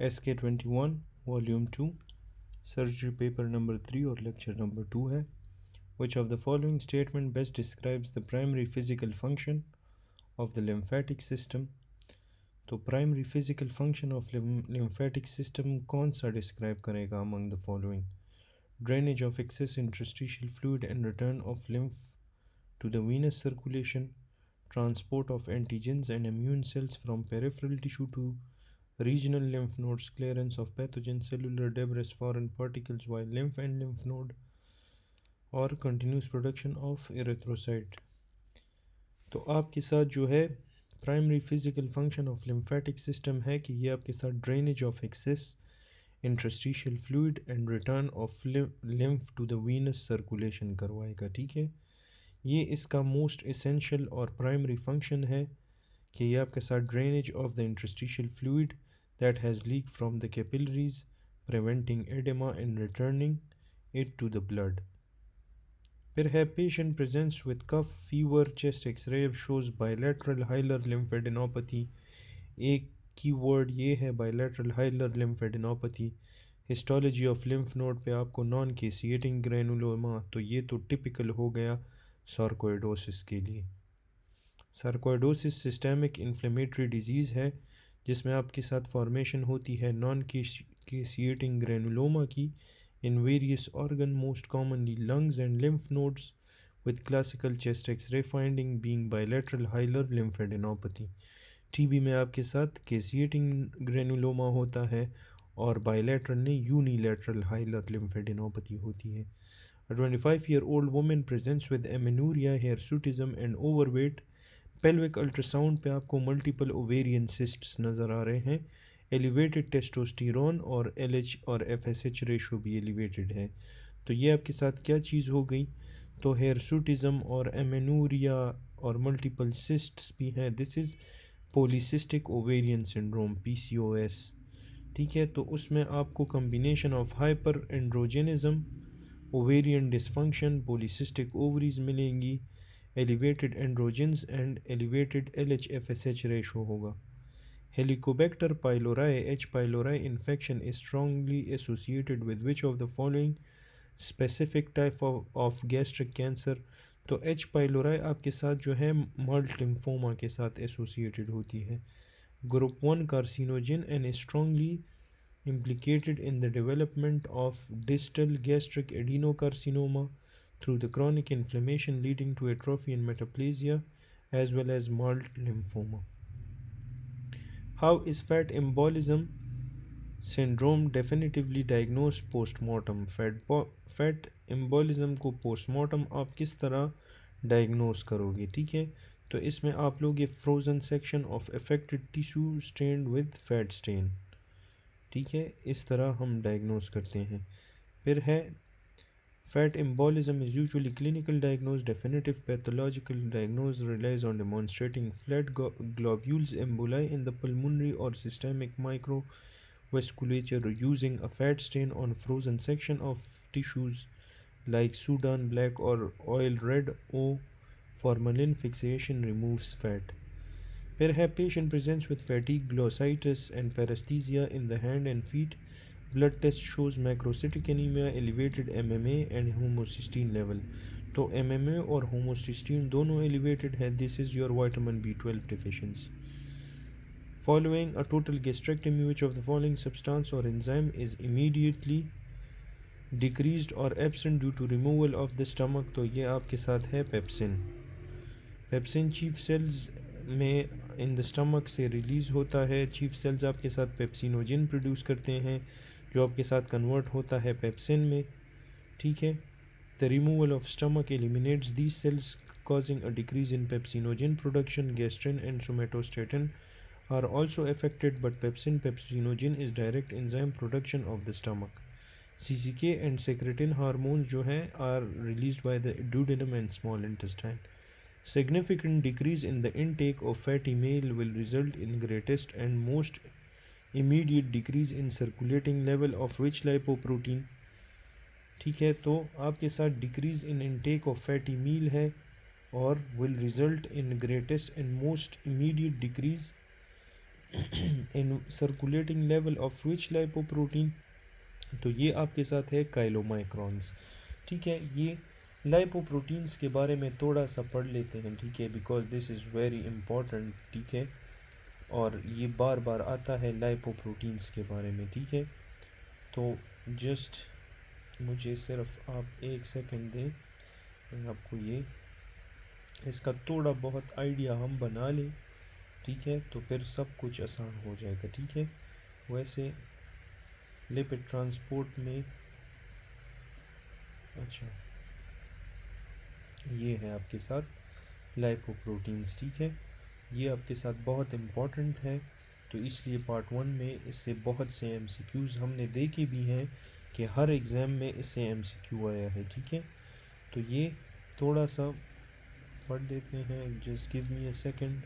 SK21 Volume 2 Surgery Paper number 3 और Lecture number 2 है. Which of the following statement best describes the primary physical function of the lymphatic system? तो primary physical function of lymphatic system कौन सा describe करेगा among the following? Drainage of excess interstitial fluid and return of lymph to the venous circulation, transport of antigens and immune cells from peripheral tissue to regional lymph nodes, clearance of pathogen cellular debris, foreign particles while lymph and lymph node, और continuous production of erythrocyte. तो आपके साथ जो है primary physical function of lymphatic system है कि ये आपके साथ drainage of excess interstitial fluid and return of lymph to the venous circulation करवाएगा. ठीक है, ये इसका मोस्ट एसेंशियल और प्राइमरी फंक्शन है कि ये आपके साथ drainage of the interstitial fluid that has leaked from the capillaries, preventing edema and returning it to the blood. फिर है patient presents with cough, fever, chest x-ray shows bilateral hilar lymphadenopathy. एक keyword ये है bilateral hilar lymphadenopathy. Histology of lymph node पे आपको non caseating granuloma, तो ये तो typical हो गया sarcoidosis के लिए. Sarcoidosis systemic inflammatory disease है जिसमें आपके साथ फॉर्मेशन होती है नॉन केसिएटिंग ग्रेनुलोमा की in various organ, most commonly lungs and lymph nodes, with classical chest X ray finding being bilateral hilar lymphadenopathy. TB में आपके साथ केसिएटिंग ग्रेनुलोमा होता है और बायलैटरल ने यूनिलैटरल हाइलर लिम्फेडेनोपैथी होती है. A 25-year-old woman presents with amenorrhea, hirsutism and overweight. Pelvic ultrasound पे आपको मल्टीपल ओवेरियन सिस्ट्स नज़र आ रहे हैं. एलिवेटेड टेस्टोस्टेरोन और LH और FSH रेशो भी एलिवेटेड है. तो ये आपके साथ क्या चीज़ हो गई? तो हिर्सुटिज्म और एमेनूरिया और मल्टीपल सिस्ट्स भी हैं. This is polycystic ovarian syndrome, PCOS. ठीक है, तो उसमें आपको combination of hyper androgenism, ovarian dysfunction, polycystic ovaries मिलेंगी, elevated androgens and elevated LH-FSH ratio होगा. Helicobacter pylori, H. pylori infection is strongly associated with which of the following specific type of gastric cancer? तो H. pylori आपके साथ जो है malt lymphoma के साथ associated होती है. Group 1 carcinogen and is strongly implicated in the development of distal gastric adenocarcinoma through the chronic inflammation leading to atrophy and metaplasia as well as mild lymphoma. How is fat embolism syndrome definitively diagnosed post-mortem? Fat embolism को post-mortem आप किस तरह diagnose करोगे? ठीक है, तो इसमें आप लोग ये frozen section of affected tissue stained with fat stain, ठीक है, इस तरह हम diagnose करते हैं. फिर है fat embolism is usually clinical diagnosed. Definitive pathological diagnosis relies on demonstrating flat globules emboli in the pulmonary or systemic microvasculature using a fat stain on frozen section of tissues like Sudan black or oil red O. Formalin fixation removes fat. Perhaps patient presents with fatigue, glossitis and paresthesia in the hand and feet. Blood test shows macrocytic anemia, elevated MMA and homocysteine level. तो MMA और homocysteine दोनों elevated है. This is your vitamin B12 deficiency. Following a total gastrectomy, which of the following substance or enzyme is immediately decreased or absent due to removal of the stomach? तो ये आपके साथ है pepsin. Pepsin chief cells में in the stomach से release होता है. Chief cells आपके साथ पेप्सिनोजिन प्रोड्यूस करते हैं जो आपके साथ कन्वर्ट होता है पेप्सिन में. ठीक है, the removal of stomach eliminates these cells causing a decrease in pepsinogen production. Gastrin and somatostatin are also affected, but pepsinogen is direct enzyme production of the stomach. CCK and secretin hormones जो हैं are released by the duodenum and small intestine. Significant decrease in the intake of fatty meal will result in greatest and most immediate decrease in circulating level of which lipoprotein? ठीक है, तो आपके साथ decrease in intake of fatty meal है और will result in greatest and most immediate decrease in circulating level of which lipoprotein, तो ये आपके साथ है काइलोमाइक्रॉन्स। ठीक है, ये लाइपोप्रोटीन्स के बारे में थोड़ा सा पढ़ लेते हैं, ठीक है, because this is very important, ठीक है, और ये बार बार आता है लाइपोप्रोटीन्स के बारे में, ठीक है। तो जस्ट मुझे सिर्फ आप एक सेकंड दें, मैं आपको ये इसका थोड़ा बहुत आइडिया हम बना लें, ठीक है, तो फिर सब कुछ आसान हो जाएगा, ठीक है। वैसे लिपिड ट्रांसपोर्ट में, अच्छा, ये है आपके साथ लाइपोप्रोटीन्स, ठीक है, ये आपके साथ बहुत इम्पॉर्टेंट है, तो इसलिए पार्ट 1 में इससे बहुत से एमसीक्यूज़ हमने देखे भी हैं कि हर एग्ज़ाम में इससे एमसीक्यू आया है, ठीक है। तो ये थोड़ा सा पढ़ देते हैं, just give me a second.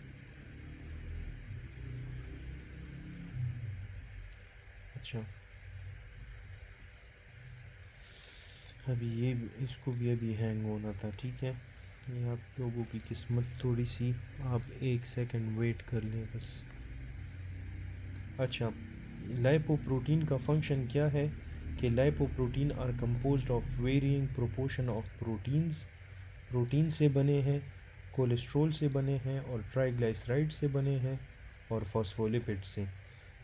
अच्छा, अभी ये इसको भी अभी हैंग होना था, ठीक है, ये आप लोगों की किस्मत थोड़ी सी, आप एक सेकंड वेट कर लें बस। अच्छा, लाइपोप्रोटीन का फंक्शन क्या है कि lipoprotein are composed of varying proportion of proteins, protein से बने हैं, कोलेस्ट्रॉल से बने हैं और ट्राइग्लिसराइड से बने हैं और फॉस्फोलिपिड से।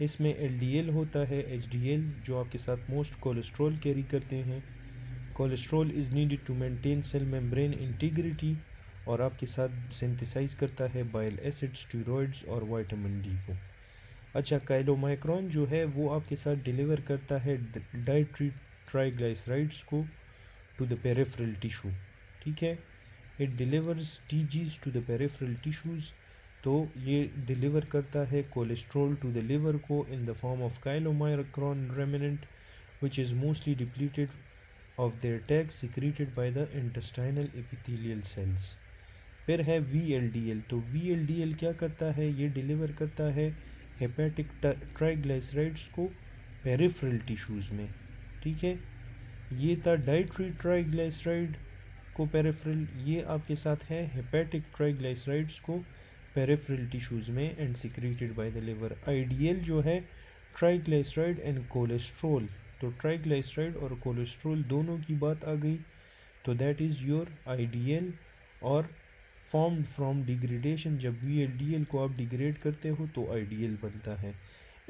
इसमें एलडीएल होता है, एचडीएल जो आपके साथ मोस्ट कोलेस्ट्रॉल कैरी करते हैं। Cholesterol is needed to maintain cell membrane integrity और आपके साथ सिंथेसाइज करता है बाइल एसिड, स्टेरॉइड्स और विटामिन डी को। अच्छा, काइलोमाइक्रॉन जो है वो आपके साथ डिलीवर करता है डाइट्री ट्राइग्लिसराइड्स को टू द पेरिफेरल टिश्यू, ठीक है, it delivers TGs to the peripheral tissues, तो ये डिलीवर करता है कोलेस्ट्रॉल टू द लिवर को in the form of chylomicron remnant which is mostly depleted of their TAGs secreted by the intestinal epithelial cells. फिर है VLDL, तो VLDL क्या करता है, ये डिलीवर करता है हेपेटिक ट्राइग्लिसराइड्स को पेरिफेरल टिश्यूज़ में, ठीक है। ये था डाइट्री ट्राइग्लिसराइड को पेरिफेरल, ये आपके साथ है हेपेटिक ट्राइग्लिसराइड्स को पेरिफेरल टिश्यूज़ में and secreted by the liver. Ideal जो है ट्राइग्लिसराइड एंड कोलेस्ट्रॉल, तो ट्राइग्लिसराइड और कोलेस्ट्रॉल दोनों की बात आ गई, तो दैट इज़ योर आइडियल और फॉर्म्ड फ्रॉम डिग्रेडेशन। जब VLDL को आप डिग्रेड करते हो तो आइडियल बनता है।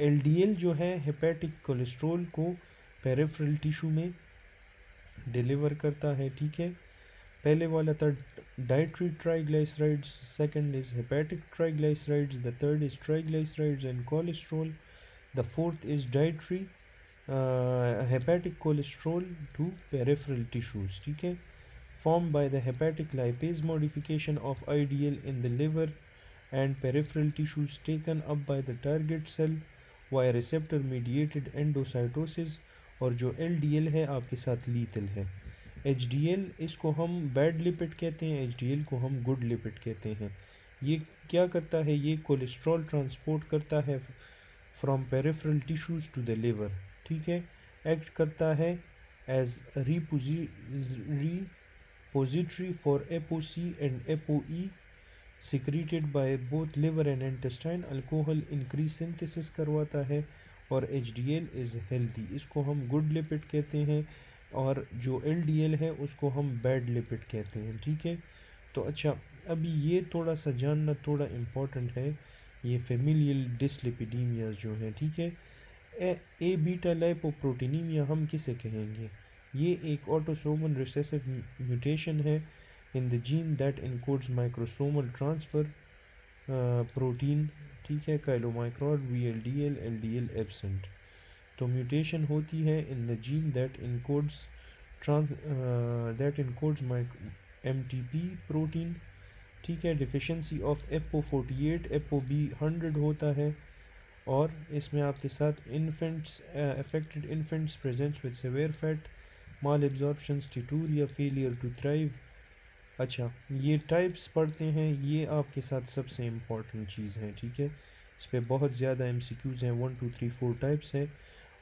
LDL जो है हेपेटिक कोलेस्ट्रॉल को पेरिफेरल टिश्यू में डिलीवर करता है, ठीक है। पहले वाला था dietary triglycerides, second is hepatic triglycerides, the third is triglycerides and cholesterol, the fourth is dietary hepatic cholesterol to peripheral tissues, ठीक है, formed by the hepatic lipase modification of IDL in the liver and peripheral tissues taken up by the target cell via receptor mediated endocytosis, और जो LDL है आपके साथ lethal है। HDL इसको हम बैड लिपिड कहते हैं, HDL को हम गुड लिपिड कहते हैं। ये क्या करता है, ये कोलेस्ट्रॉल ट्रांसपोर्ट करता है from peripheral tissues to the liver, ठीक है, एक्ट करता है as repository for ApoC and ApoE secreted by both liver and intestine, alcohol increase synthesis करवाता है, और HDL इज़ हेल्दी, इसको हम गुड लिपिड कहते हैं, और जो LDL है उसको हम बैड लिपिड कहते हैं, ठीक है। तो अच्छा, अभी ये थोड़ा सा जानना थोड़ा इम्पोर्टेंट है, ये फेमिलियल डिसलिपिडीमियाज जो हैं, ठीक है। ए बीटा लाइपोप्रोटीनीमिया हम किसे कहेंगे, ये एक ऑटोसोमल रिसेसिव म्यूटेशन है in the gene that encodes microsomal transfer protein, ठीक है, काइलोमाइक्रॉन VLDL LDL एब्सेंट, तो म्यूटेशन होती है in the gene that encodes MTP protein, ठीक है, डिफिशेंसी ऑफ APO48 ApoB 100 होता है, और इसमें आपके साथ infants affected infants presents with severe fat, malabsorption, steatorrhoea, failure to thrive. अच्छा, ये टाइप्स पढ़ते हैं, ये आपके साथ सबसे इम्पॉर्टेंट चीज़ है, ठीक है, इस पर बहुत ज़्यादा MCQs हैं, 1 2 3 4 टाइप्स है।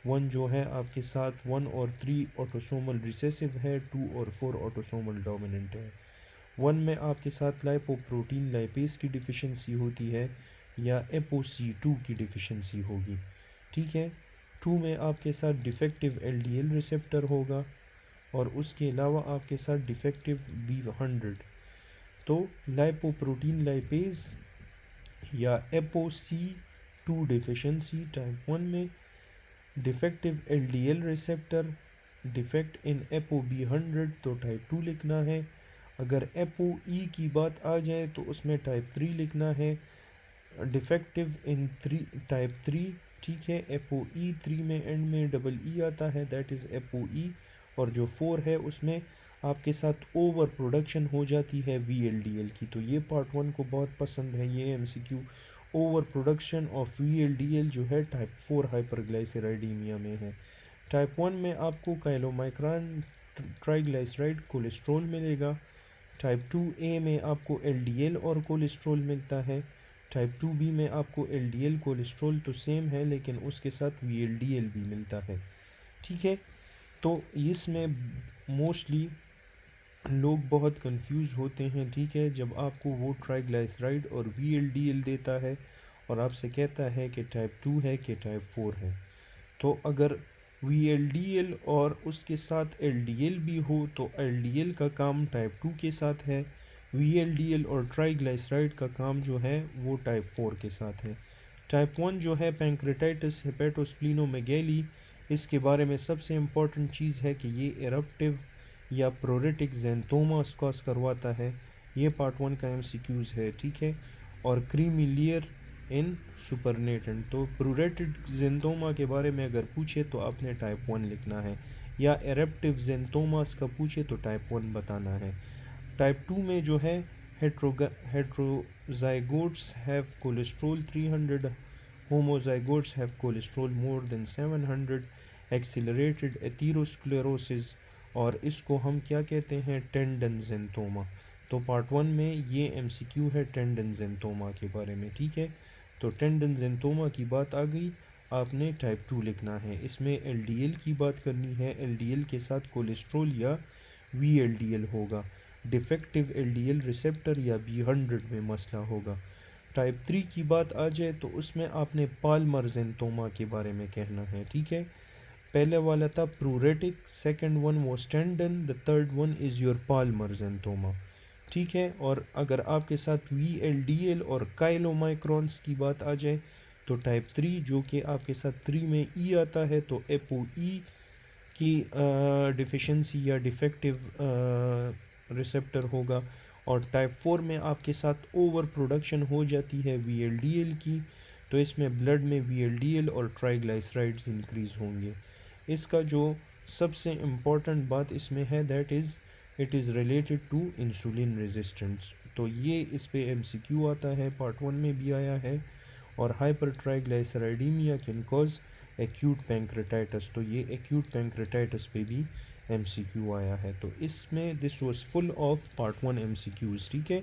1 जो है आपके साथ 1 और 3 ऑटोसोमल रिसेसिव है, 2 और 4 ऑटोसोमल डोमिनेंट है। 1 में आपके साथ लाइपोप्रोटीन लाइपेज की डिफिशिएंसी होती है, या ApoC2 की डिफिशेंसी होगी। ठीक है, 2 में आपके साथ डिफेक्टिव LDL रिसेप्टर होगा और उसके अलावा आपके साथ डिफेक्टिव B100। तो लाइपोप्रोटीन लाइपेज या ApoC2 डिफिशेंसी टाइप 1 में defective LDL receptor, defect in ApoB100 तो टाइप 2 लिखना है। अगर ApoE की बात आ जाए तो उसमें टाइप 3 लिखना है, डिफेक्टिव इन टाइप 3। ठीक है, ApoE3 में एंड में डबल ई आता है, दैट इज़ ApoE। और जो 4 है उसमें आपके साथ ओवर प्रोडक्शन हो जाती है VLDL की। तो ये पार्ट 1 को बहुत पसंद है ये MCQ, over production of VLDL जो है टाइप 4 हाइपरग्लाइसेराइडीमिया में है। टाइप 1 में आपको काइलोमाइक्रान ट्राइग्लाइसराइड कोलेस्ट्रॉल मिलेगा। टाइप 2A में आपको LDL और कोलेस्ट्रॉल मिलता है। टाइप 2B में आपको LDL कोलेस्ट्रॉल तो सेम है लेकिन उसके साथ VLDL भी मिलता है। ठीक है, तो इसमें मोस्टली लोग बहुत कंफ्यूज होते हैं। ठीक है, जब आपको वो ट्राइग्लाइसराइड और VLDL देता है और आपसे कहता है कि टाइप 2 है कि टाइप 4 है, तो अगर VLDL और उसके साथ LDL भी हो तो LDL का काम टाइप 2 के साथ है, VLDL और ट्राइग्लाइसराइड का काम जो है वो टाइप 4 के साथ है। टाइप 1 जो है पैंक्रेटाइटिस हेपेटोस्प्लीनोमेगैली, इसके बारे में सबसे इम्पॉर्टेंट चीज़ है कि ये एरप्टिव या प्रोरेटिक ज़ैंथोमा कॉज करवाता है। ये पार्ट 1 का MCQs है। ठीक है, और क्रीमी लेयर इन सुपरनेटेंट। तो प्रोरेटिक ज़ैंथोमा के बारे में अगर पूछे तो आपने टाइप 1 लिखना है, या एरप्टिव ज़ैंथोमास का पूछे तो टाइप 1 बताना है। टाइप 2 में जो है heterozygotes have cholesterol 300, homozygotes have cholesterol more than 700, accelerated atherosclerosis, और इसको हम क्या कहते हैं, टेंडन ज़ैंथोमा। तो पार्ट 1 में ये MCQ है टेंडन ज़ैंथोमा के बारे में। ठीक है, तो टेंडन ज़ैंथोमा की बात आ गई, आपने टाइप 2 लिखना है। इसमें LDL की बात करनी है, LDL के साथ कोलेस्ट्रॉल या VLDL होगा। डिफेक्टिव LDL रिसेप्टर या B100 में मसला होगा। टाइप 3 की बात आ जाए तो उसमें आपने पाल्मर ज़ैंथोमा के बारे में कहना है। ठीक है, पहले वाला था प्रोरेटिक, second one was tendon, the third one is your palmar xanthoma. ठीक है, और अगर आपके साथ VLDL और काइलोमाइक्रॉन्स की बात आ जाए तो टाइप 3 जो कि आपके साथ 3 में E आता है, तो ApoE की डिफिशेंसी या डिफेक्टिव रिसेप्टर होगा। और टाइप 4 में आपके साथ ओवर प्रोडक्शन हो जाती है VLDL की, तो इसमें ब्लड में VLDL और ट्राइग्लाइसराइड्स इंक्रीज़ होंगे। इसका जो सबसे इम्पॉर्टेंट बात इसमें है that is it is related to insulin resistance. तो ये इस पे MCQ आता है, पार्ट 1 में भी आया है। और hypertriglyceridaemia can cause acute pancreatitis, तो ये एक्यूट पैंक्रेटाइटिस पे भी MCQ आया है। तो इसमें this was full of part 1 MCQs। ठीक है,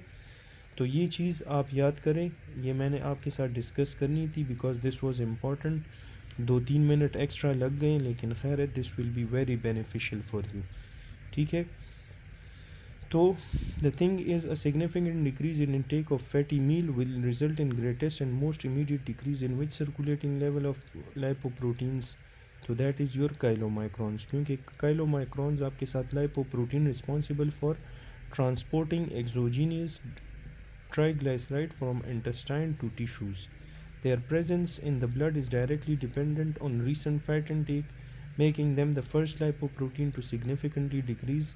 तो ये चीज़ आप याद करें, ये मैंने आपके साथ डिस्कस करनी थी because this was important. 2-3 minute extra लग गए लेकिन खैर है, this will be very beneficial for you. ठीक है, तो the thing is a significant decrease in intake of fatty meal will result in greatest and most immediate decrease in which circulating level of lipoproteins, तो that is your काइलोमाइक्रॉन्स, क्योंकि काइलोमाइक्रॉन्स आपके साथ lipoprotein responsible for transporting exogenous triglyceride from intestine to tissues. Their presence in the blood is directly dependent on recent fat intake, making them the first lipoprotein to significantly decrease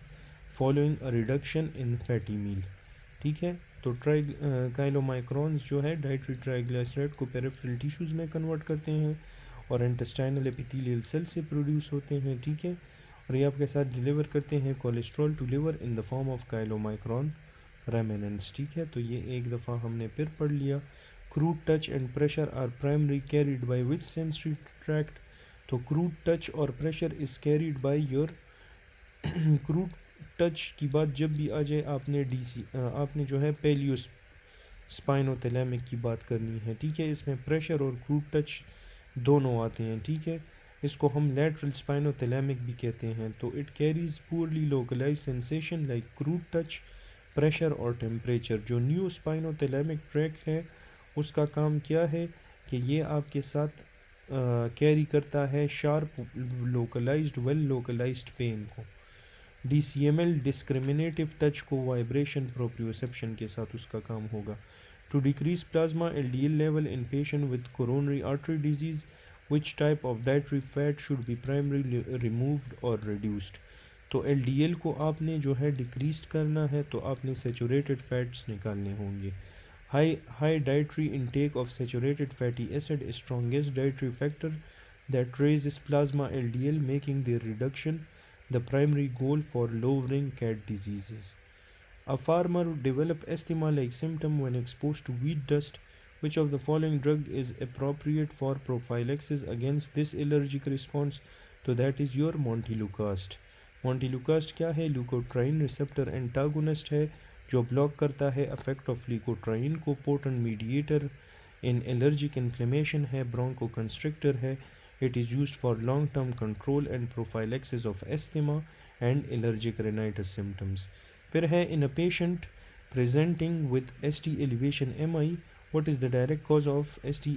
following a reduction in fatty meal. ठीक है, तो काइलोमाइक्रॉन्स जो है dietary triglyceride को peripheral tissues में convert करते हैं और इंटेस्टाइनल एपिथेलियल सेल से प्रोड्यूस होते हैं। ठीक है, और ये आपके साथ डिलीवर करते हैं cholesterol to liver in the form of chylomicron remnants. ठीक है, तो ये एक दफ़ा हमने फिर पढ़ लिया। Crude touch and pressure are primary carried by which sensory tract, तो क्रूड टच और pressure is carried by your crude touch की बात जब भी आ जाए आपने जो है पेलियो स्पाइनोथैलेमिक की बात करनी है। ठीक है, इसमें प्रेशर और क्रूड टच दोनों आते हैं। ठीक है, इसको हम लैटरल स्पाइनोथैलेमिक भी कहते हैं। तो it carries poorly localise sensation like crude touch, pressure और टेम्परेचर। जो न्यू स्पाइनोथैलेमिक ट्रैक है उसका काम क्या है कि ये आपके साथ कैरी करता है sharp localized well localized pain को। DCML डिस्क्रिमिनेटिव टच को वाइब्रेशन प्रोप्रियोसेप्शन के साथ उसका काम होगा। To decrease plasma LDL level in patient with coronary artery disease, which type of dietary fat should be primarily removed or reduced। तो LDL को आपने जो है डिक्रीज करना है तो आपने सेचूरेटेड फैट्स निकालने होंगे। High dietary intake of saturated fatty acid is strongest dietary factor that raises plasma LDL, making their reduction the primary goal for lowering cat diseases। A farmer would develop asthma-like symptom when exposed to wheat dust. Which of the following drug is appropriate for prophylaxis against this allergic response? तो that is your montelukast। montelukast क्या है? leukotriene receptor antagonist है जो block करता है affect of leukotriene को। Potent mediator in allergic inflammation है। Bronchoconstrictor है। It is used for long term control and prophylaxis of asthma and allergic rhinitis symptoms. फिर है in a patient presenting with ST elevation MI, what is the direct cause of ST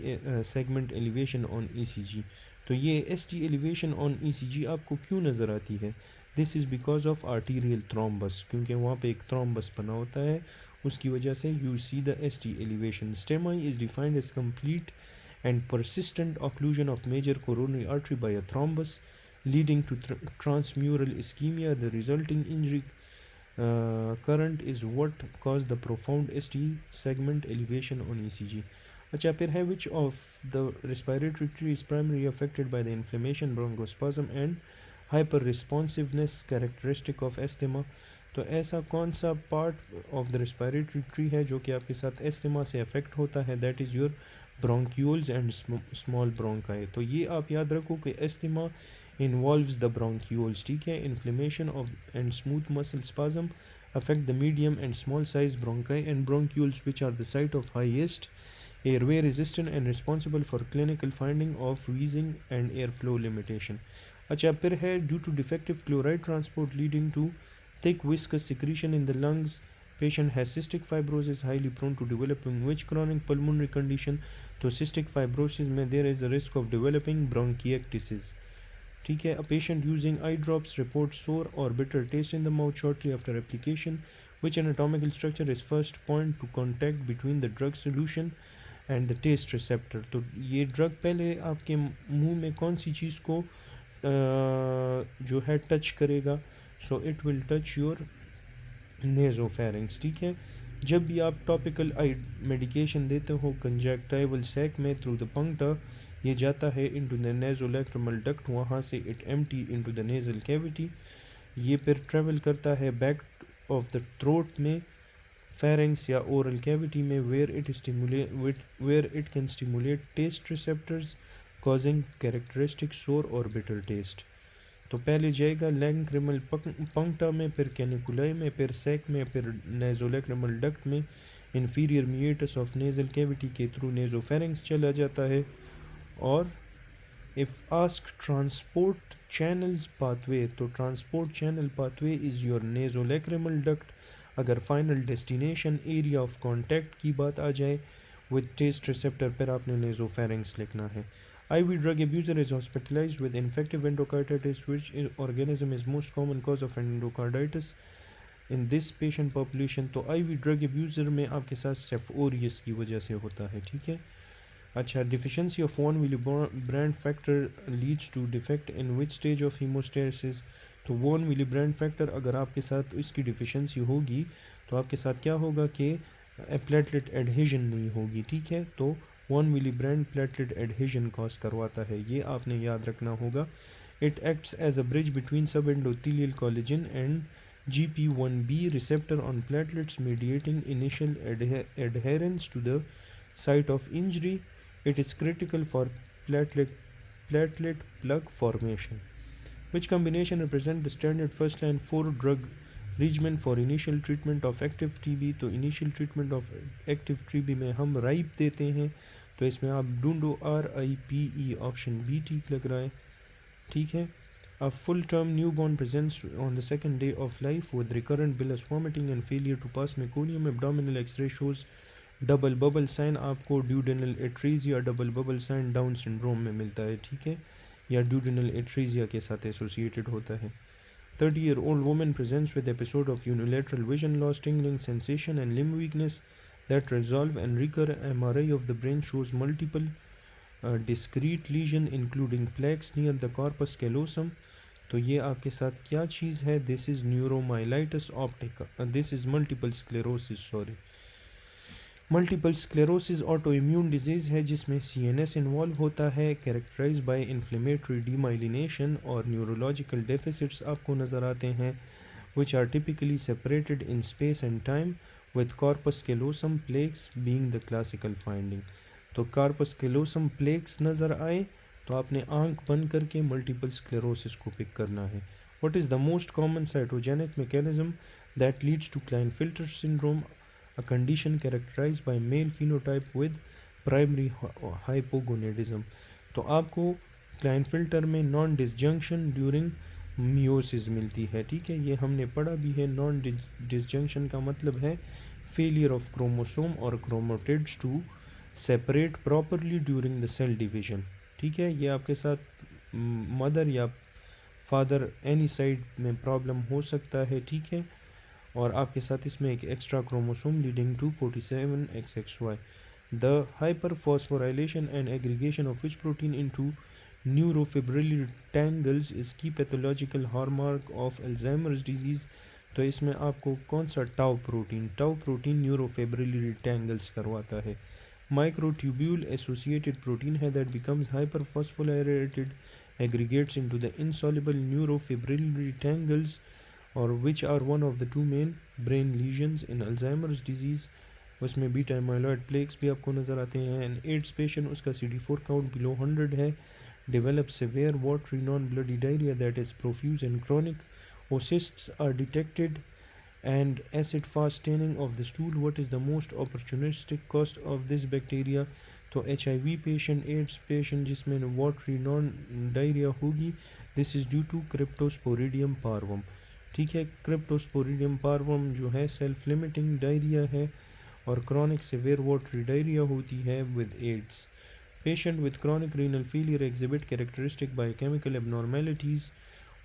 segment elevation on ECG। तो ये ST elevation on ECG आपको क्यों नज़र आती है? This is because of arterial thrombus, क्योंकि वहाँ पे एक थ्रोम्बस बना होता है, उसकी वजह से you see the ST elevation. STEMI is defined as complete and persistent occlusion of major coronary artery by a thrombus leading to transmural ischemia. The resulting injury current is what caused the profound ST segment elevation on ECG। अच्छा, फिर है which of the respiratory tree is primarily affected by the inflammation, bronchospasm and hyperresponsiveness characteristic of asthma। तो ऐसा कौन सा part of the respiratory tree है जो कि आपके साथ एस्थमा से अफेक्ट होता है? That is your bronchioles and small bronchi. तो ये आप याद रखो कि एस्थमा इन्वॉल्व्स द ब्रोंक्यूल्स, ठीक है। Inflammation of and smooth muscle spasm affect the medium and small size bronchi and bronchioles, which are the site of highest airway resistance and responsible for clinical finding of wheezing and airflow limitation। अच्छा, फिर है due to defective chloride transport leading to thick viscous secretion in the lungs, patient has cystic fibrosis, highly prone to developing which chronic pulmonary condition। तो cystic fibrosis में there is a risk of developing bronchiectasis, ठीक है। A patient using eye drops reports sore or bitter taste in the mouth shortly after application। Which anatomical structure is first point to contact between the drug solution and the taste receptor। तो ये drug पहले आपके मुंह में कौन सी चीज़ को जो है टच करेगा? So it will touch your nasopharynx, ठीक है। जब भी आप टॉपिकल आई मेडिकेशन देते हो कंजक्टाइवल सैक में थ्रू द पंक्टा, ये जाता है इनटू द नेज़ोलैक्रिमल डक्ट, वहाँ से it empty into the nasal cavity. ये फिर ट्रेवल करता है बैक ऑफ द थ्रोट में फेरेंक्स या ओरल कैविटी में where it can stimulate taste receptors causing characteristic sour और बिटर टेस्ट। तो पहले जाएगा लैक्रिमल पंक्टा में, फिर कैनिकुलाई में, फिर सैक में, फिर नेज़ोलैक्रिमल डक्ट में, inferior meatus of nasal cavity के थ्रू नेज़ोफेरिंक्स चला जाता है। और if ask transport channels pathway, तो transport channel pathway is your nasolacrimal duct. अगर final destination area of contact की बात आ जाए विद टेस्ट रिसेप्टर, पर आपने नेज़ोफेरिंक्स लिखना है। IV drug abuser is hospitalized with infective endocarditis, which organism is most common cause of endocarditis in this patient population। तो IV drug abuser में आपके साथ स्टेफ ओरियस की वजह से होता है, ठीक है। अच्छा, deficiency of 1 millibrand factor leads to defect in which stage of hemostasis। तो 1 millibrand factor अगर आपके साथ इसकी डिफिशेंसी होगी तो आपके साथ क्या होगा कि प्लेटलेट एडहेजन नहीं होगी, ठीक है। तो 1 millibrand प्लेटलेट एडहेजन कॉज करवाता है, ये आपने याद रखना होगा। It acts as a bridge between sub endothelial collagen and GP1B receptor on platelets, mediating initial adherence to the site of injury। It is critical for platelet plug formation। Which combination represent the standard first line 4 drug regimen for initial treatment of active TB। तो initial treatment of active TB में हम ripe देते हैं, तो इसमें आप ढूंढो RIPE, option B ठीक लग रहा है, ठीक है। A full term newborn presents on the second day of life with recurrent villus vomiting and failure to pass meconium। Abdominal X-ray shows double bubble sign आपको duodenal atresia double bubble sign Down syndrome में मिलता है, ठीक है, या duodenal एट्रीजिया के साथ associated होता है। 30-year-old woman presents with episode of unilateral vision loss, tingling sensation and limb weakness that resolve and recur. MRI of the brain shows multiple discrete lesion including plaques near the corpus callosum. तो ये आपके साथ क्या चीज़ है? This is neuromyelitis optica, this is multiple sclerosis, sorry, multiple sclerosis autoimmune disease है जिसमें CNS involve होता है, कैरेक्टराइज बाय इन्फ्लेमेटरी डीमाइलिनेशन, और न्यूरोलॉजिकल डेफिसिट्स आपको नज़र आते हैं which are typically separated in space and time with corpus callosum plaques being the classical finding. तो कॉर्पस कैलोसम प्लेक्स नज़र आए तो आपने आंख बंद करके मल्टीपल स्क्लेरोसिस को पिक करना है। What is the most common cytogenic mechanism that leads to Klinefelter syndrome, a condition characterized by male phenotype with primary hypogonadism। तो आपको क्लाइनफिल्टर में नॉन डिसजंक्शन ड्यूरिंग मियोसिस मिलती है, ठीक है, ये हमने पढ़ा भी है। नॉन डिसजंक्शन का मतलब है फेलियर ऑफ क्रोमोसोम और chromatids to separate properly during the cell division, ठीक है। ये आपके साथ मदर या फादर एनी साइड में प्रॉब्लम हो सकता है, ठीक है, और आपके साथ इसमें एक extra chromosome leading to 47XXY। The hyperphosphorylation and aggregation of which protein into neurofibrillary tangles is key pathological hallmark of Alzheimer's disease. तो इसमें आपको कौन सा टाउ प्रोटीन न्यूरोफिब्रिलरी टैंगल्स करवाता है। माइक्रोट्यूब्यूल एसोसिएटेड प्रोटीन है that becomes hyperphosphorylated aggregates into the insoluble neurofibrillary tangles, और which are one of the 2 main brain lesions in Alzheimer's disease. उसमें बीटा एमाइलॉइड प्लेक्स भी आपको नज़र आते हैं। एंड एड्स पेशेंट, उसका CD4 काउंट बिलो 100 है, develop severe watery non bloody diarrhoea that is profuse and chronic, oocysts are detected and acid fast staining of the stool. What is the most opportunistic cause of this bacteria. तो HIV patient, AIDS patient जिसमें watery non diarrhoea होगी, this is due to cryptosporidium parvum, ठीक है। Cryptosporidium पार्वम जो है self limiting diarrhoea है, और chronic severe watery diarrhoea होती है with AIDS. Patient with chronic renal failure exhibit characteristic biochemical abnormalities,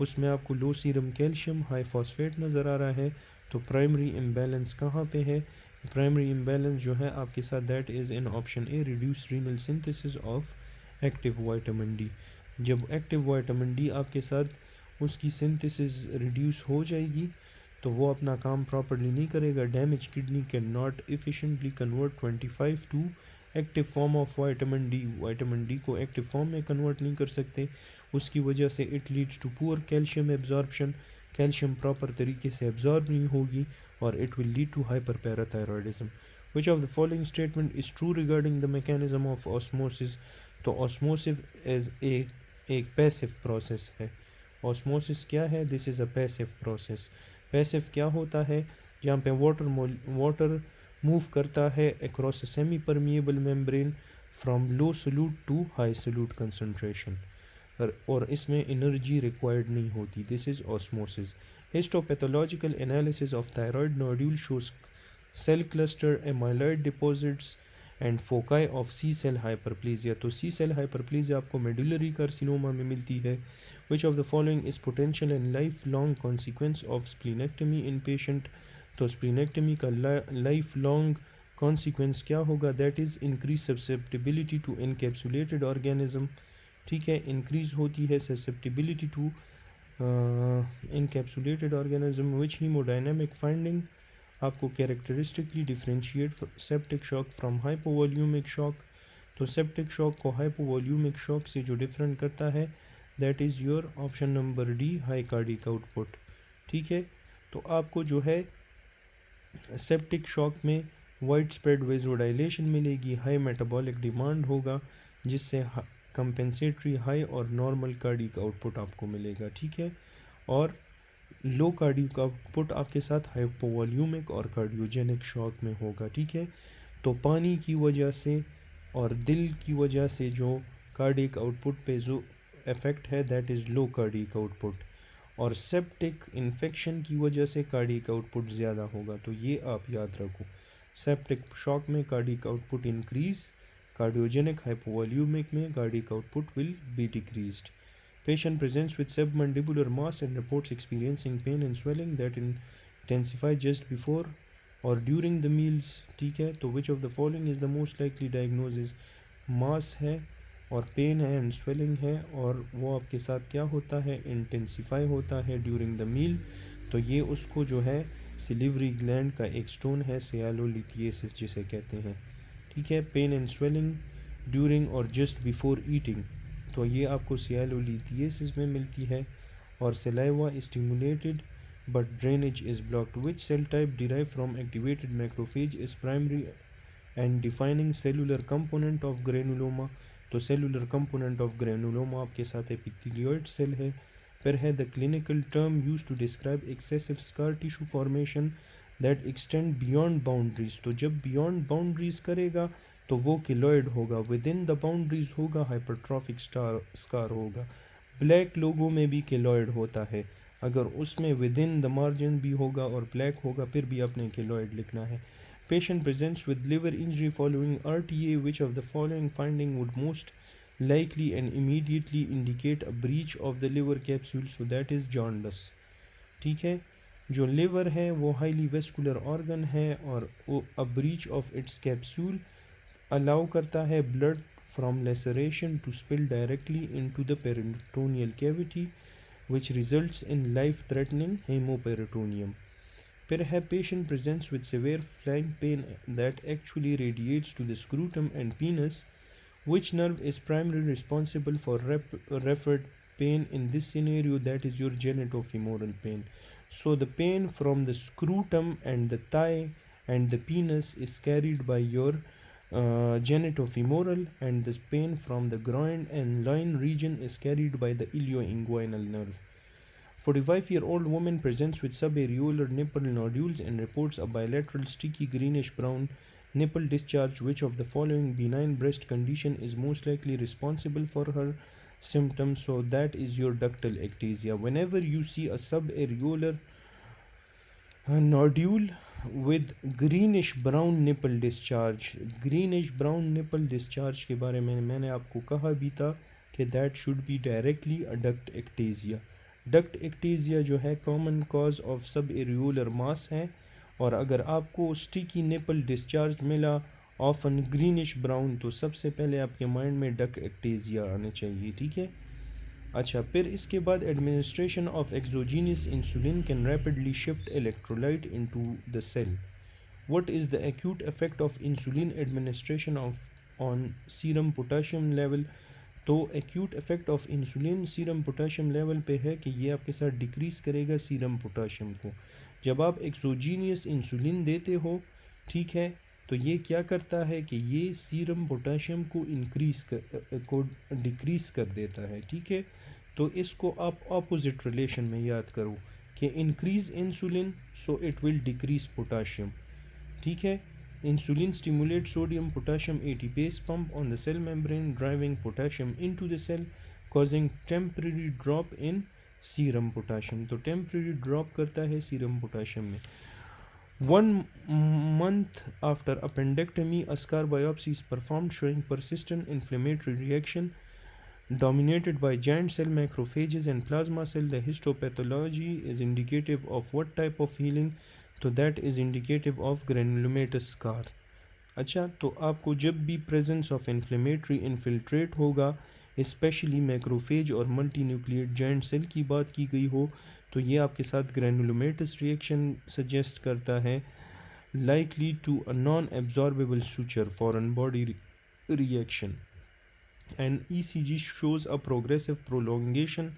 उसमें आपको low serum calcium, high phosphate नज़र आ रहा है। तो प्राइमरी इम्बैलेंस कहाँ पे है? प्राइमरी इम्बैलेंस जो है आपके साथ that is in option A, reduce renal synthesis of active vitamin D. जब एक्टिव वाइटामिन डी आपके साथ उसकी सिंथेसिस रिड्यूस हो जाएगी तो वो अपना काम प्रॉपर्ली नहीं करेगा। Damage kidney can not efficiently convert 25 to active form of vitamin D को एक्टिव फॉर्म में कन्वर्ट नहीं कर सकते, उसकी वजह से it leads to poor calcium absorption, calcium proper तरीके से एब्जॉर्ब नहीं होगी, और it will lead to hyperparathyroidism. Which of the following statement is true regarding the mechanism of osmosis. तो ऑस्मोसिस एज एक पैसिव प्रोसेस है। Osmosis क्या है? This is a passive process. Passive क्या होता है? जहाँ पे वाटर मूव करता है across a semi permeable membrane from low solute to high solute concentration, और इसमें एनर्जी रिक्वायर्ड नहीं होती। This is osmosis. Histopathological analysis of thyroid nodule shows cell cluster, amyloid deposits and foci of C cell hyperplasia. तो C cell hyperplasia आपको medullary carcinoma में मिलती है। Which of the following is potential and life long consequence of splenectomy in patient. तो splenectomy का life long consequence क्या होगा? That is increase susceptibility to encapsulated organism, ठीक है, इंक्रीज होती है susceptibility to encapsulated organism. Which haemodynamic finding आपको characteristically differentiate septic shock from hypovolaemic shock. तो सेप्टिक शॉक को हाइपोवॉल्यूमिक शॉक से जो डिफरेंट करता है that is your option number D, high cardiac output, ठीक है। तो आपको जो है सेप्टिक शॉक में वाइड स्प्रेड वेजोडाइलेशन मिलेगी, हाई मेटाबॉलिक डिमांड होगा जिससे कंपेंसेटरी हाई और नॉर्मल कार्डिक आउटपुट आपको मिलेगा, ठीक है। और लो कार्डिक आउटपुट आपके साथ हाइपोवॉल्यूमिक और कार्डियोजेनिक शॉक में होगा, ठीक है। तो पानी की वजह से और दिल की वजह से जो कार्डिक आउटपुट पे जो इफ़ेक्ट है that is low cardiac output, और सेप्टिक इन्फेक्शन की वजह से कार्डिक आउटपुट ज़्यादा होगा। तो ये आप याद रखो। सेप्टिक शॉक में cardiac output increase, cardiogenic hypovolaemic में cardiac output will be decreased. Patient presents with submandibular mass and reports experiencing pain and swelling that intensify just before or during the meals. ठीक है, तो which of the following is the most likely diagnosis? मास है और pen है and swelling है, और वो आपके साथ क्या होता है, इंटेंसिफाई होता है ड्यूरिंग द मील. तो ये उसको जो है सिलिवरी ग्लैंड का एक स्टोन है, सियालोलिथिएसिस जिसे कहते हैं. ठीक है, पेन एंड स्वेलिंग ड्यूरिंग और जस्ट बिफोर ईटिंग, तो ये आपको सियालोलिथिएसिस में मिलती है. और saliva stimulated but drainage is blocked. Which cell type derive from activated macrophage is primary and defining cellular component of granuloma. तो सेलुलर कंपोनेंट ऑफ ग्रेनुलोमा आपके साथ एपिथेलियोइड सेल है. फिर है the clinical term use to describe excessive scar tissue formation that extend beyond boundaries. तो जब beyond boundaries करेगा तो वो किलोइड होगा, विद इन द बाउंड्रीज होगा हाइपरट्रॉफिक स्कार होगा. ब्लैक लोगों में भी किलोइड होता है, अगर उसमें विद इन द मार्जिन भी होगा और ब्लैक होगा फिर भी अपने किलोइड लिखना है. Patient presents with liver injury following RTA. Which of the following finding would most likely and immediately indicate a breach of the liver capsule? So that is jaundice. ठीक है, जो लिवर है वो हाईली वेस्कुलर ऑर्गन है और वो a breach of its capsule allow करता है blood from laceration to spill directly into the peritoneal cavity which results in life threatening hemoperitoneum. फिर है patient presents with severe flank pain that actually radiates to the scrotum and penis. Which nerve is primarily responsible for referred pain in this scenario? That is your genitofemoral pain. So the pain from the scrotum and the thigh and the penis is carried by your genitofemoral, and the pain from the groin and loin region is carried by the ilioinguinal nerve. 45-year-old woman presents with subareolar nipple nodules and reports a bilateral sticky greenish brown nipple discharge. Which of the following benign breast condition is most likely responsible for her symptoms? So that is your ductal ectasia. Whenever you see a subareolar nodule with greenish brown nipple discharge, greenish brown nipple discharge के बारे में मैंने आपको कहा भी था कि that should be directly a duct ectasia. Duct ectasia जो है common cause of sub areolar mass है, और अगर आपको स्टिकी निपल डिस्चार्ज मिला ऑफन ग्रीनिश ब्राउन तो सबसे पहले आपके माइंड में डक्ट एक्टेजिया आने चाहिए. ठीक है, अच्छा, फिर इसके बाद administration of exogenous insulin can rapidly shift electrolyte into the cell. What is the acute effect of insulin administration of on serum potassium level. तो acute effect of insulin serum potassium level पे है कि ये आपके साथ decrease करेगा serum potassium को. जब आप एक्सोजीनियस इंसुलिन देते हो, ठीक है, तो ये क्या करता है कि ये सीरम पोटाशियम को डिक्रीज़ कर देता है. ठीक है, तो इसको आप ऑपोजिट रिलेशन में याद करो कि increase insulin so it will decrease potassium. ठीक है, insulin stimulates sodium potassium ATPase pump on the cell membrane, driving potassium into the cell, causing temporary drop in serum potassium. तो temporary drop करता है serum potassium में. 1 month after appendectomy, a scar biopsy is performed showing persistent inflammatory reaction dominated by giant cell macrophages and plasma cell. The histopathology is indicative of what type of healing? तो that is indicative of granulomatous scar. अच्छा, तो आपको जब भी presence of inflammatory infiltrate होगा, specially macrophage और multi nucleate joint cell की बात की गई हो, तो ये आपके साथ ग्रेनुलोमेटस रिएक्शन सजेस्ट करता है. likely to a non-absorbable suture, foreign body reaction. And ECG shows a progressive prolongation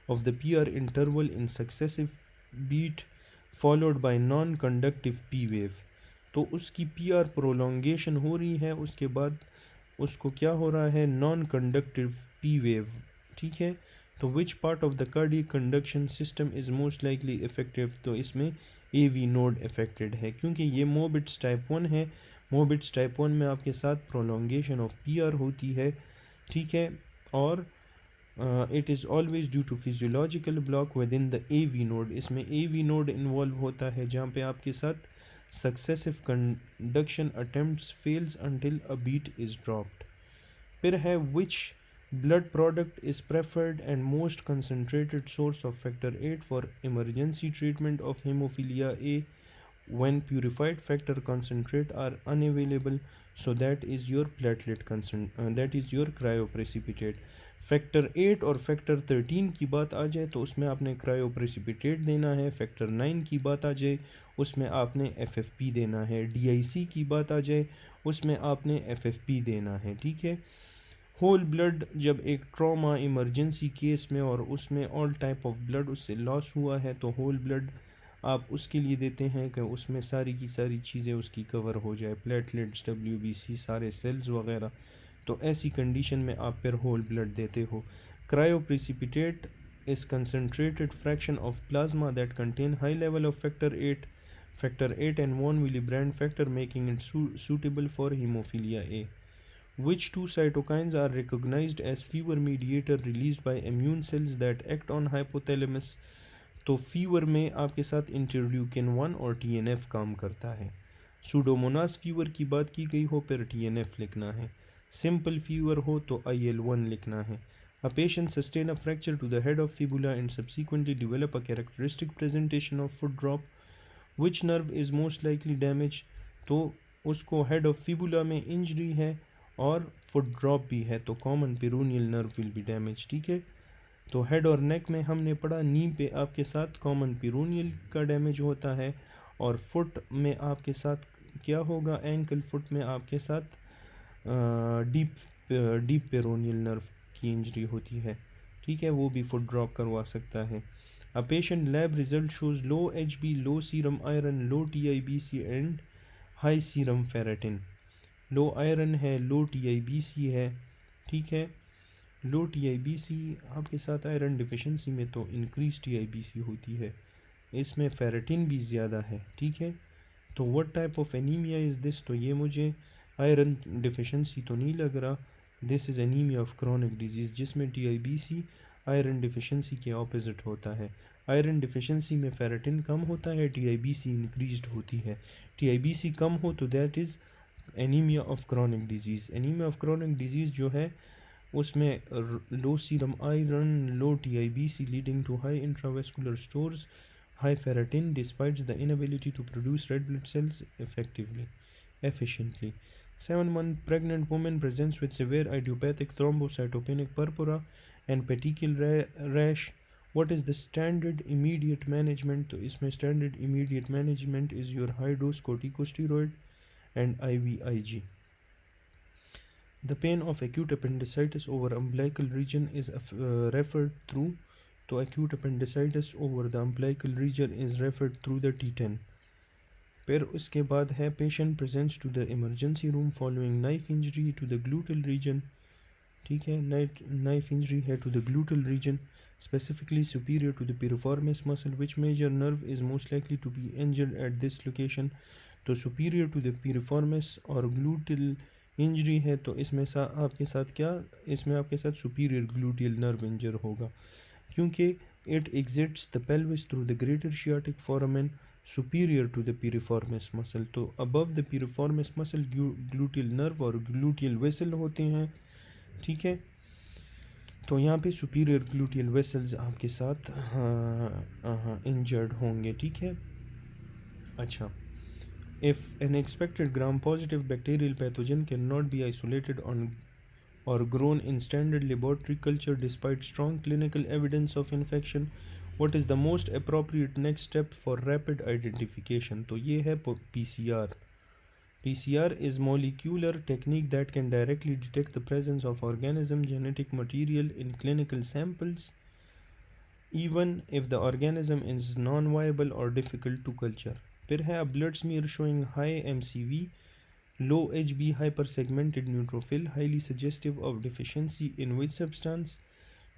of the PR interval in successive beat followed by non-conductive P wave. तो उसकी PR prolongation हो रही है, उसके बाद उसको क्या हो रहा है, non-conductive P wave. ठीक है, तो which part of the cardiac conduction system is most likely effective? तो इसमें AV node affected है, क्योंकि ये Mobitz type 1 है. Mobitz type 1 में आपके साथ prolongation of PR होती है. ठीक है, और it is always due to physiological block within the AV node. इसमें AV node involve होता है जहाँ पे आपके साथ successive conduction attempts fails until a beat is dropped. फिर है which blood product is preferred and most concentrated source of factor 8 for emergency treatment of hemophilia A when purified factor concentrate are unavailable, so that is your that is your cryoprecipitate. Factor 8 और factor 13 की बात आ जाए तो उसमें आपने cryoprecipitate देना है। Factor 9 की बात आ जाए उसमें आपने एफएफपी देना है। डीआईसी की बात आ जाए उसमें आपने एफएफपी देना है। ठीक है। होल ब्लड जब एक ट्रॉमा इमरजेंसी केस में और उसमें ऑल टाइप ऑफ ब्लड उससे लॉस हुआ है तो होल ब्लड आप उसके लिए देते हैं कि उसमें सारी की सारी चीज़ें उसकी कवर हो जाए, प्लेटलेट्स, डब्ल्यूबीसी, सारे सेल्स वगैरह। तो ऐसी कंडीशन में आप फिर होल ब्लड देते हो। Cryoprecipitate is concentrated fraction of plasma that contain high level of factor 8 and 1 millibrand factor, making it suitable for hemophilia A. Which two cytokines are recognized as fever mediator released by immune cells that act on hypothalamus? तो fever में आपके साथ interleukin 1 और TNF काम करता है। Pseudomonas fever की बात की गई हो फिर टीएनएफ लिखना है। सिंपल फीवर हो तो IL-1 लिखना है। A patient sustain a fracture to the head of fibula and subsequently develop a characteristic presentation of foot drop. Which nerve is most likely damaged? तो उसको हेड ऑफ फिबुला में injury है और foot drop भी है तो common peroneal nerve will be damage. ठीक है। तो हेड और नेक में हमने पढ़ा नी पे आपके साथ कॉमन पेरोनियल का डैमेज होता है और फुट में आपके साथ क्या होगा, एंकल फुट में आपके साथ डीप पेरोनियल नर्व की इंजरी होती है। ठीक है। वो भी फुट ड्रॉप करवा सकता है। A patient lab result shows low HB, low serum iron, low TIBC and high serum ferritin. Low iron है, लो TIBC है। ठीक है। लो TIBC आपके साथ आयरन डिफिशिएंसी में तो इंक्रीज TIBC होती है, इसमें फेरेटिन भी ज़्यादा है। ठीक है। तो what type of anaemia is this? तो ये मुझे आयरन डिफिशिएंसी तो नहीं लग रहा। This is anaemia of chronic disease जिसमें TIBC आयरन डिफिशिएंसी के ऑपोजिट होता है। आयरन डिफिशिएंसी में फेरेटिन कम होता है, TIBC इंक्रीज्ड होती है। TIBC कम हो तो that is anaemia of chronic disease. Anaemia of chronic disease जो है उसमें low serum iron, low TIBC leading to high intravascular stores, high ferritin despite the inability to produce red blood cells efficiently. 7-month pregnant woman presents with severe idiopathic thrombocytopenic purpura and petechial rash. What is the standard immediate management? तो इसमें standard immediate management is your high dose corticosteroid and IVIG. The pain of acute appendicitis over umbilical region is referred through. तो acute appendicitis over the umbilical region is referred through the T10. फिर उसके बाद है patient presents to the emergency room following knife injury to the gluteal region. ठीक है। knife injury है to the gluteal region, specifically superior to the piriformis muscle. Which major nerve is most likely to be injured at this location? तो superior to the piriformis और gluteal injury है तो इसमें आपके साथ क्या, इसमें आपके साथ सुपीरियर ग्लूटियल नर्व इंजर होगा क्योंकि it exits the pelvis through the greater sciatic foramen superior to the piriformis muscle. तो above the piriformis muscle gluteal nerve और ग्लूटियल वेसल होते हैं। ठीक है। तो यहाँ पे सुपीरियर ग्लूटियल वेसल्स आपके साथ इंजर्ड होंगे। ठीक है। अच्छा, if an expected gram-positive bacterial pathogen cannot be isolated or grown in standard laboratory culture despite strong clinical evidence of infection, what is the most appropriate next step for rapid identification? तो ये है PCR. PCR is molecular technique that can directly detect the presence of organism genetic material in clinical samples even if the organism is non-viable or difficult to culture. फिर है a blood smear showing high MCV, low HB, hypersegmented neutrophil, highly suggestive of deficiency in which substance?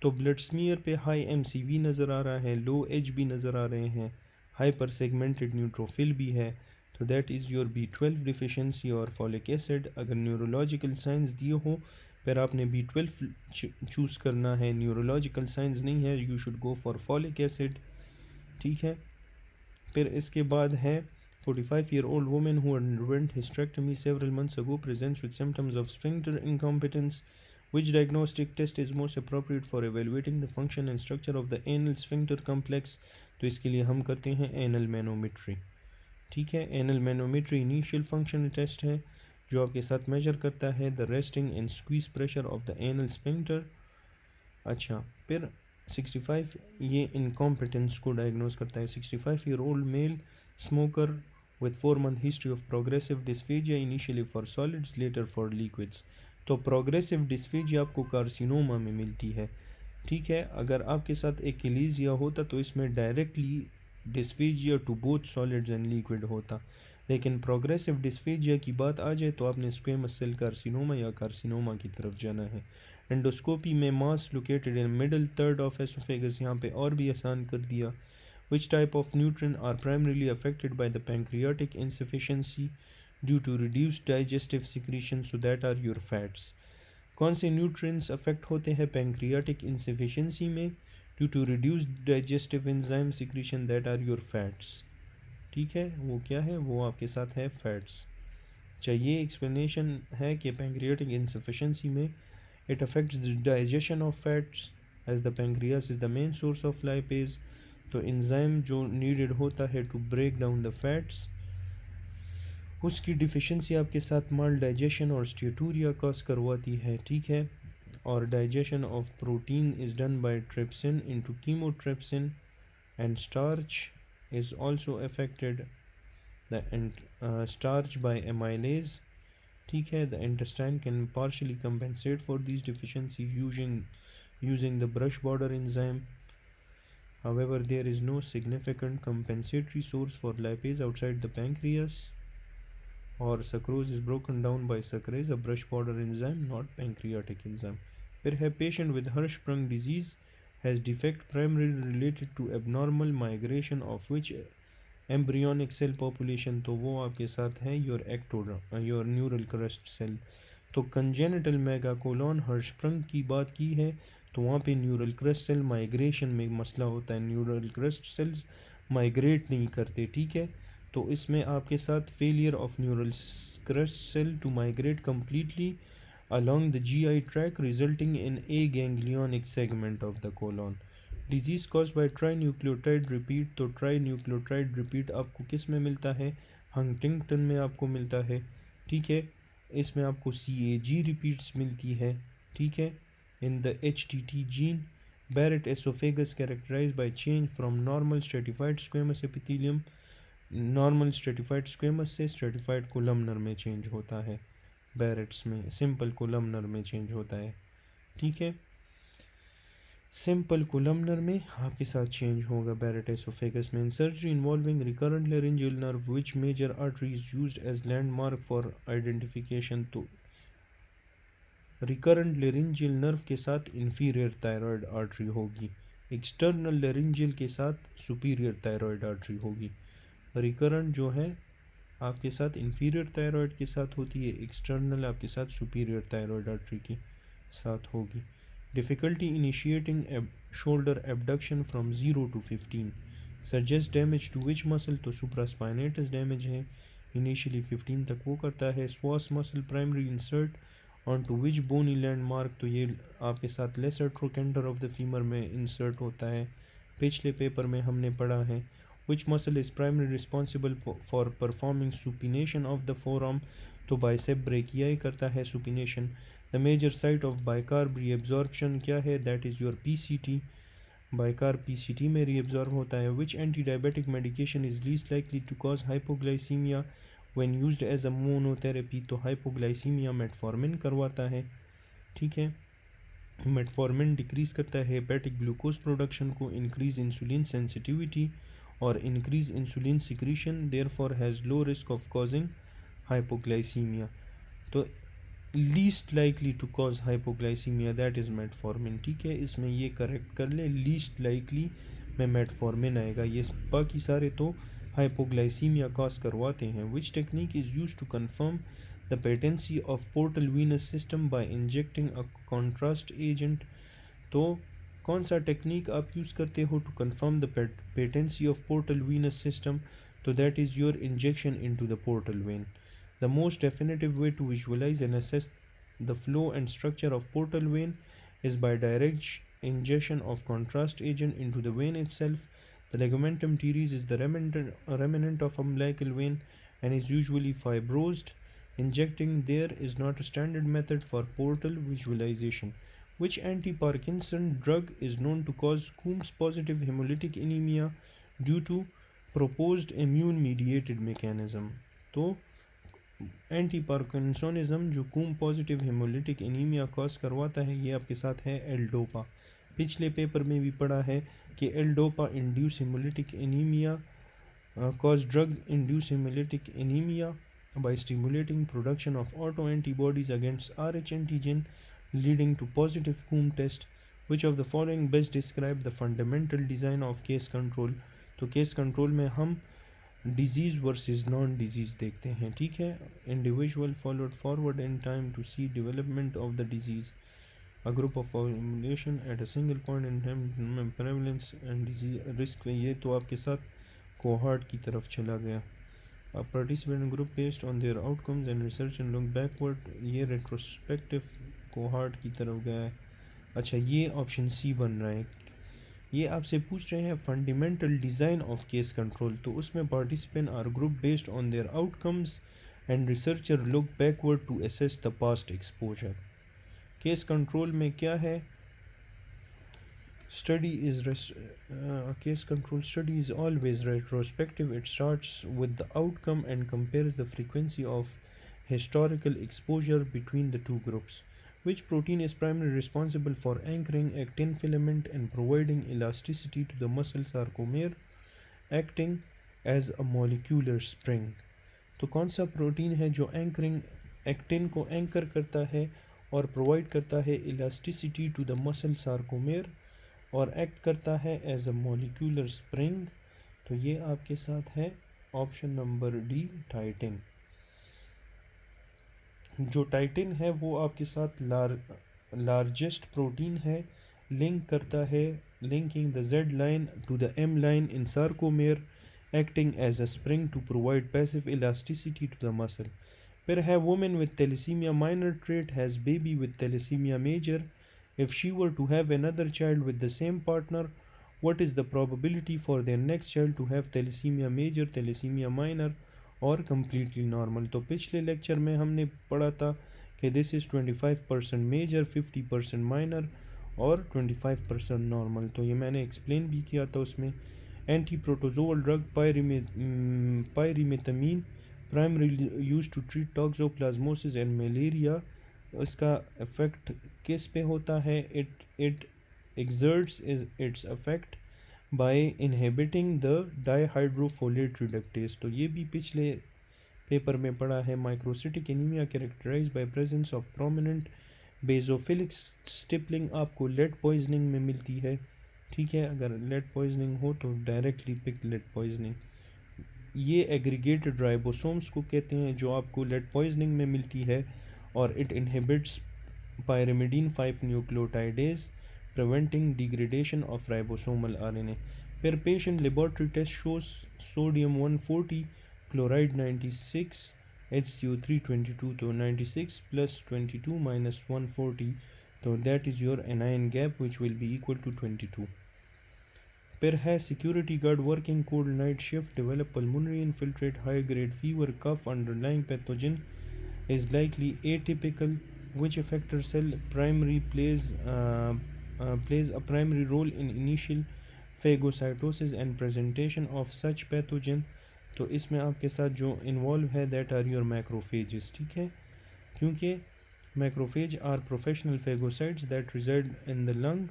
तो blood smear पे high MCV नज़र आ रहा है, लो HB नज़र आ रहे हैं, hypersegmented neutrophil भी है, तो that is your B12 deficiency और फॉलिक एसिड। अगर न्यूरोलॉजिकल साइंस दिए हो फिर आपने B12 चूज़ करना है, न्यूरोलॉजिकल साइंस नहीं है you should go for folic acid. ठीक है। फिर इसके बाद है 45-year-old woman who underwent hysterectomy several months ago presents with symptoms of sphincter incompetence. Which diagnostic test is most appropriate for evaluating the function and structure of the anal sphincter complex? तो इसके लिए हम करते हैं anal manometry. ठीक है, anal manometry initial function test है जो आपके साथ मेजर करता है the resting and squeeze pressure of the anal sphincter. अच्छा, फिर 65 ये इनकॉम्पिटेंस को डायग्नोज करता है. 65-year-old male smoker with 4-month history of progressive dysphagia initially for solids later for liquids. तो प्रोग्रेसिव डिस्फेजिया आपको कार्सिनोमा में मिलती है. ठीक है, अगर आपके साथ एक्लेजिया होता तो इसमें directly dysphagia to both solids and liquid होता. लेकिन प्रोग्रेसिव डिस्फेजिया की बात आ जाए तो आपने स्क्वेमस सेल कार्सिनोमा या कार्सिनोमा की तरफ जाना है. एंडोस्कोपी में mass located in middle third of oesophagus, यहाँ पे और भी आसान कर दिया. Which type of nutrient are primarily affected by the pancreatic insufficiency due to reduced digestive secretion? So that are your fats. कौन से nutrients affect होते हैं pancreatic insufficiency में due to reduced digestive enzyme secretion? That are your fats. ठीक है, वो क्या है? वो आपके साथ है fats. चाहिए explanation है कि pancreatic insufficiency में it affects the digestion of fats as the pancreas is the main source of lipase. तो एंजाइम जो नीडेड होता है to break down the fats, उसकी डिफिशिएंसी आपके साथ माल डाइजेशन और स्टेटूरिया कॉज करवाती है. ठीक है, और digestion of protein is done by trypsin into chymotrypsin and starch is also affected the starch by amylase. ठीक है, the intestine can partially compensate for this deficiency using the brush border enzyme. However, there is no significant compensatory source for lipase outside the pancreas, or sucrose is broken down by sucrase, a brush border enzyme, not pancreatic enzyme. फिर है patient with Hirschsprung disease has defect primarily related to abnormal migration of which embryonic cell population? तो वो आपके साथ है your neural crest cell. तो congenital megacolon Hirschsprung की बात की है तो वहाँ पे न्यूरल क्रस्ट सेल माइग्रेशन में मसला होता है. न्यूरल क्रस्ट सेल्स माइग्रेट नहीं करते. ठीक है, तो इसमें आपके साथ failure of neural crest cell to migrate completely along the GI tract resulting in a ganglionic segment of the colon. Disease cause by trinucleotide repeat. तो ट्राईन्यूक्लियोटाइड रिपीट आपको किस में मिलता है? हंटिंगटन में आपको मिलता है. ठीक है, इसमें आपको CAG रिपीट्स मिलती है. ठीक है, in the HTT gene. Barrett esophagus characterized by change from normal stratified squamous epithelium, normal stratified squamous से stratified columnar में change होता है. Barrett's में simple columnar में change होता है. ठीक है, simple columnar में आपके साथ change होगा Barrett esophagus में. In surgery involving recurrent laryngeal nerve, which major artery is used as landmark for identification? तो रिकरेंट लेरिंजियल नर्व के साथ इंफीरियर थायराइड आर्टरी होगी, एक्सटर्नल लेरिंजियल के साथ सुपीरियर थायराइड आर्टरी होगी. रिकरेंट जो है आपके साथ इंफीरियर थायराइड के साथ होती है, एक्सटर्नल आपके साथ सुपीरियर थायराइड आर्टरी के साथ होगी. Difficulty initiating shoulder abduction from 0 to 15 suggest damage to which muscle? तो सुप्रास्पाइनेटस डैमेज है इनिशियली 15 तक वो करता है. Psoas muscle primary insert onto which bony landmark? तो ये आपके साथ lesser trochanter of the femur में इंसर्ट होता है. पिछले पेपर में हमने पढ़ा है which muscle is primary responsible for performing supination of the forearm? तो बाइसेप ब्रेकियाई करता है supination. The major site of bicarb reabsorption क्या है? That is your PCT. Bicarb PCT में रीएब्जॉर्ब होता है. Which anti diabetic medication is least likely to cause hypoglycaemia when used as a monotherapy? तो hypoglycaemia metformin करवाता है. ठीक है, मेटफॉर्मिन डिक्रीज़ करता है हेपेटिक ग्लूकोज प्रोडक्शन को, इंक्रीज इंसुलिन सेंसिटिविटी और increase insulin secretion, therefore has low risk of causing hypoglycaemia. तो least likely to cause hypoglycaemia that is metformin. ठीक है, इसमें ये करेक्ट कर ले, लीस्ट लाइकली में मेटफॉर्मिन आएगा. ये बाकी सारे तो हाइपोग्लाइसीमिया कॉज करवाते हैं. Which technique is use to confirm the patency of portal venous system by injecting a contrast agent? तो कौन सा टेक्निक आप यूज़ करते हो to confirm the patency of portal venous system? तो that is your injection into the portal vein. The most definitive way to visualize and assess the flow and structure of portal vein is by direct injection of contrast agent into the vein itself. The ligamentum teres is the remnant of umbilical vein and is usually fibrosed. Injecting there is not a standard method for portal visualization. Which anti-Parkinson drug is known to cause Coombs positive hemolytic anemia due to proposed immune mediated mechanism? तो anti parkinsonism जो कूम positive haemolytic anaemia cause करवाता है ये आपके साथ है L-dopa. पिछले paper में भी पढ़ा है कि L-dopa induce haemolytic anaemia cause drug-induced hemolytic anemia by stimulating production of autoantibodies against Rh antigen, leading to positive Coombs test. Which of the following best describe the fundamental design of case control? तो case control में हम disease versus non disease देखते हैं, ठीक है। Individual followed forward in time to see development of the disease, a group of formulation at a single point in time, prevalence and disease risk। ये तो आपके साथ कोहार्ट की तरफ चला गया। A participant group based on their outcomes and research and look backward, ये retrospective cohort की तरफ गया है। अच्छा, ये ऑप्शन सी बन रहा है। ये आपसे पूछ रहे हैं fundamental design of case control, तो उसमें participant are group based on their outcomes and researcher look backward to assess the past exposure. Case control में क्या है? Case control study is always retrospective. It starts with the outcome and compares the frequency of historical exposure between the two groups. Which protein is primarily responsible for anchoring actin filament and providing elasticity to the muscle sarcomere, acting as a molecular spring? तो कौन सा protein है जो anchoring actin को anchor करता है और provide करता है elasticity to the muscle sarcomere और एक्ट करता है एज अ मॉलिक्यूलर स्प्रिंग? तो ये आपके साथ है ऑप्शन नंबर डी, टाइटिन। जो टाइटिन है वो आपके साथ लार्जेस्ट प्रोटीन है, लिंक करता है, linking the Z line to the M line in sarcomere, acting as a spring to provide passive elasticity to the muscle. फिर है women with thalassaemia minor trait has baby with thalassaemia major. If she were to have another child with the same partner, what is the probability for their next child to have thalassemia major, thalassemia minor और completely normal? तो पिछले lecture में हमने पढ़ा था कि this is 25% major, 50% minor और 25% normal। तो ये मैंने एक्सप्लेन भी किया था उसमें। Anti protozoal drug pyrimethamine primary use to treat toxoplasmosis and malaria, इसका इफ़ेक्ट किस पे होता है? It exerts its effect by inhibiting the dihydrofolate reductase। तो ये भी पिछले पेपर में पढ़ा है। Microcytic anaemia characterize by presence of prominent basophilic stippling आपको लेड पॉइजनिंग में मिलती है, ठीक है। अगर लेड पॉइजनिंग हो तो डायरेक्टली पिक लेड पॉइजनिंग। ये एग्रीगेटेड राइबोसोम्स को कहते हैं जो आपको लेड पॉइजनिंग में मिलती है और it inhibits pyrimidine 5 nucleotidase preventing degradation of ribosomal RNA। फिर patient laboratory test shows sodium 140, chloride 96, HCO3 22, तो 96 plus 22 minus 140, तो that is your anion gap which will be equal to 22। फिर है security guard working cold night shift, develop pulmonary infiltrate, high grade fever, cough, underlying pathogen is likely atypical। Which effector cell primary plays a primary role in initial phagocytosis and presentation of such pathogen? तो इसमें आपके साथ जो involve है that are your macrophages, ठीक है, क्योंकि macrophage are professional phagocytes that reside in the lung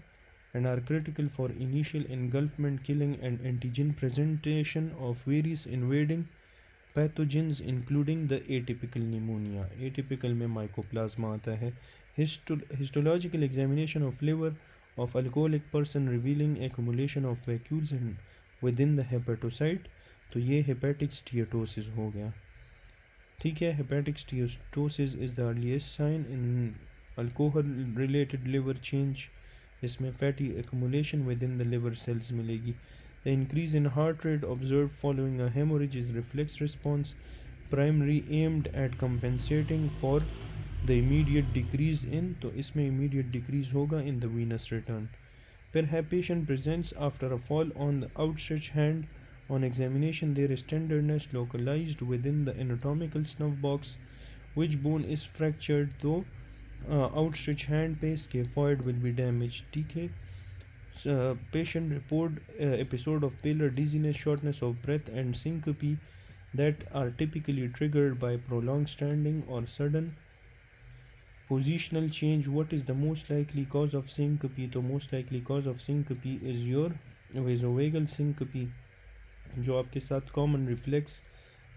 and are critical for initial engulfment, killing and antigen presentation of various invading pathogens including the atypical pneumonia. Atypical में mycoplasma आता है। Histological examination of liver of alcoholic person revealing accumulation of vacuoles within the hepatocyte, तो ये hepatic steatosis हो गया, ठीक है। Hepatic steatosis is the earliest sign in alcohol related liver change. इसमें fatty accumulation within the liver cells मिलेगी। The increase in heart rate observed following a hemorrhage is reflex response, primary aimed at compensating for the immediate decrease in, तो इसमें immediate decrease होगा in the venous return. Perhaps patient presents after a fall on the outstretched hand. On examination, there is tenderness localized within the anatomical snuff box. Which bone is fractured? though outstretched hand पे scaphoid will be damaged. ठीक है. Patient report episode of pallor, dizziness, shortness of breath, and syncope that are typically triggered by prolonged standing or sudden positional change. What is the most likely cause of syncope? The most likely cause of syncope is your vasovagal syncope, जो आपके साथ common reflex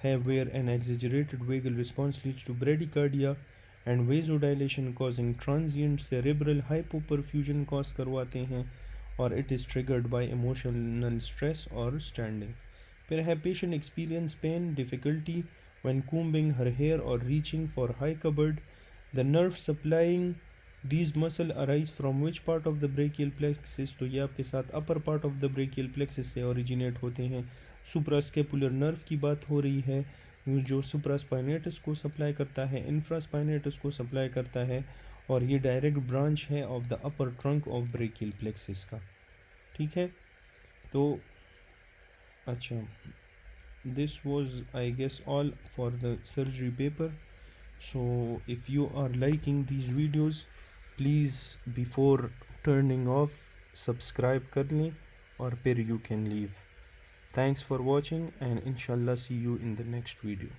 है, where an exaggerated vagal response leads to bradycardia and vasodilation causing transient cerebral hypoperfusion cause करवाते हैं, or it is triggered by emotional stress or standing. Perhaps patient experience pain, difficulty when combing her hair or reaching for high cupboard. The nerve supplying these muscle arise from which part of the brachial plexus? तो ये आपके साथ upper part of the brachial plexus से originate होते हैं. Suprascapular nerve की बात हो रही है, जो supraspinatus को सप्लाई करता है, infraspinatus को सप्लाई करता है, और ये डायरेक्ट ब्रांच है of the upper trunk of brachial plexus का. ठीक है. तो अच्छा, this was I guess all for the surgery paper. So if you are liking these videos, please before turning off subscribe कर लें और फिर you can leave. Thanks for watching and inshallah see you in the next video.